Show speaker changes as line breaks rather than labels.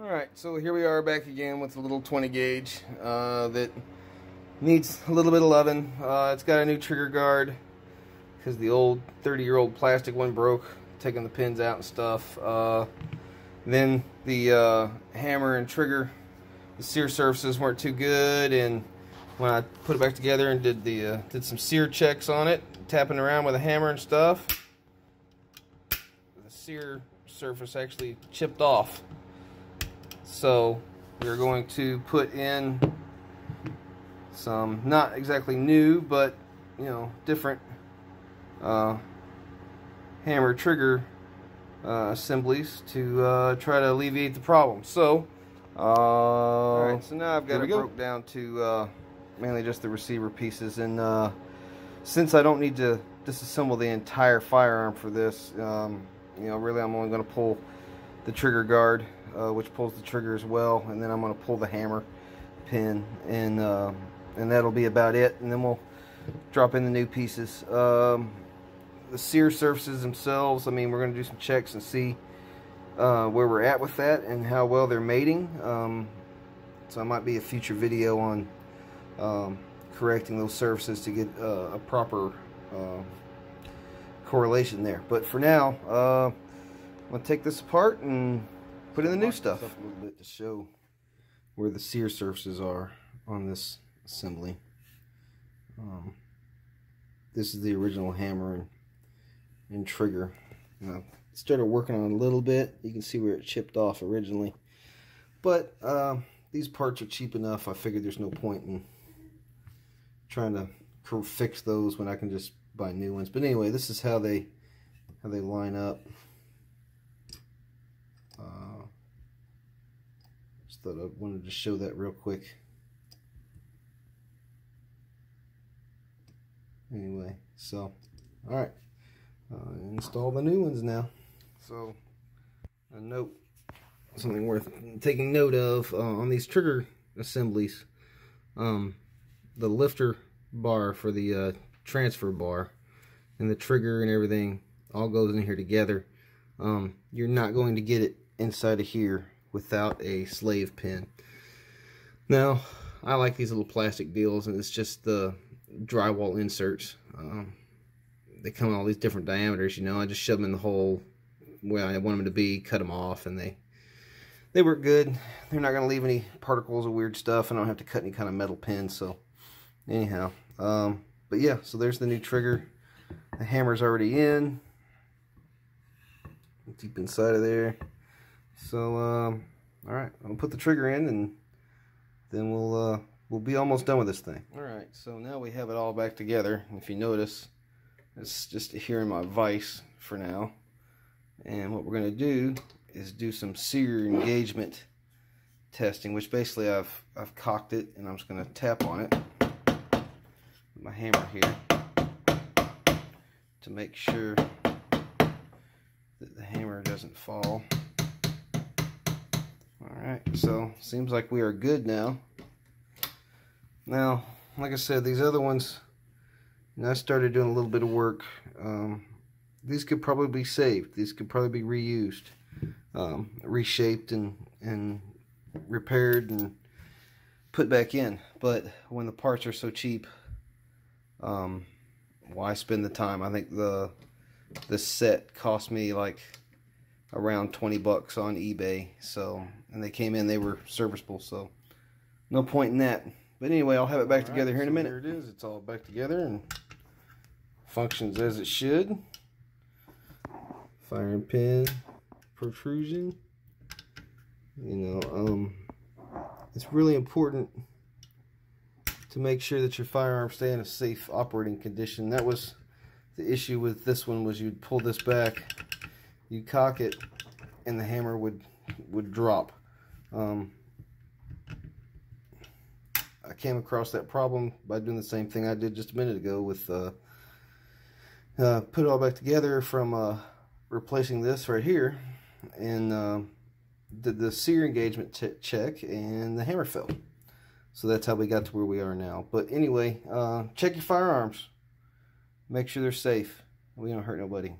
Alright, so here we are back again with a little 20 gauge that needs a little bit of loving. It's got a new trigger guard because the old 30-year-old plastic one broke, taking the pins out and stuff. Then the hammer and trigger, the sear surfaces weren't too good, and when I put it back together and did some sear checks on it, tapping around with a hammer and stuff, the sear surface actually chipped off. So we're going to put in some, not exactly new, but different hammer trigger assemblies to try to alleviate the problem. So alright, so now I've got it broke down to mainly just the receiver pieces, and since I don't need to disassemble the entire firearm for this, really I'm only going to pull the trigger guard, which pulls the trigger as well, and then I'm going to pull the hammer pin, and that'll be about it, and then we'll drop in the new pieces. The sear surfaces themselves, I mean, we're going to do some checks and see where we're at with that and how well they're mating. So it might be a future video on correcting those surfaces to get a proper correlation there. But for now, I'm going to take this apart and put in the new stuff. A little bit to show where the sear surfaces are on this assembly. This is the original hammer and trigger. I started working on it a little bit. You can see where it chipped off originally. But these parts are cheap enough. I figured there's no point in trying to fix those when I can just buy new ones. But anyway, this is how they line up. Just thought I wanted to show that real quick. Anyway, so alright, install the new ones now. So a note, something worth taking note of on these trigger assemblies, the lifter bar for the transfer bar and the trigger and everything all goes in here together. You're not going to get it inside of here without a slave pin. Now, I like these little plastic deals, and it's just the drywall inserts. They come in all these different diameters, I just shove them in the hole where I want them to be, cut them off, and they work good. They're not going to leave any particles or weird stuff. I don't have to cut any kind of metal pins. So anyhow, but yeah, so there's the new trigger. The hammer's already in, deep inside of there. So alright, I'll put the trigger in, and then we'll be almost done with this thing. Alright, so now we have it all back together. If you notice, it's just here in my vise for now. And what we're going to do is do some sear engagement testing, which basically I've cocked it, and I'm just going to tap on it with my hammer here to make sure that the hammer doesn't fall. Alright, so seems like we are good now. Now, like I said, these other ones, I started doing a little bit of work. These could probably be saved. These could probably be reused, reshaped and repaired and put back in. But when the parts are so cheap, why spend the time? I think this set cost me like around 20 bucks on eBay. So, and they came in, they were serviceable. So, no point in that. But anyway, I'll have it back together here in a minute. Here it is. It's all back together and functions as it should. Firing pin protrusion. It's really important to make sure that your firearms stay in a safe operating condition. That was the issue with this one, was you'd pull this back, you'd cock it, and the hammer would drop. I came across that problem by doing the same thing I did just a minute ago with put it all back together from replacing this right here, and did the sear engagement check, and the hammer fell. So that's how we got to where we are now. But anyway, check your firearms. Make sure they're safe. We don't hurt nobody.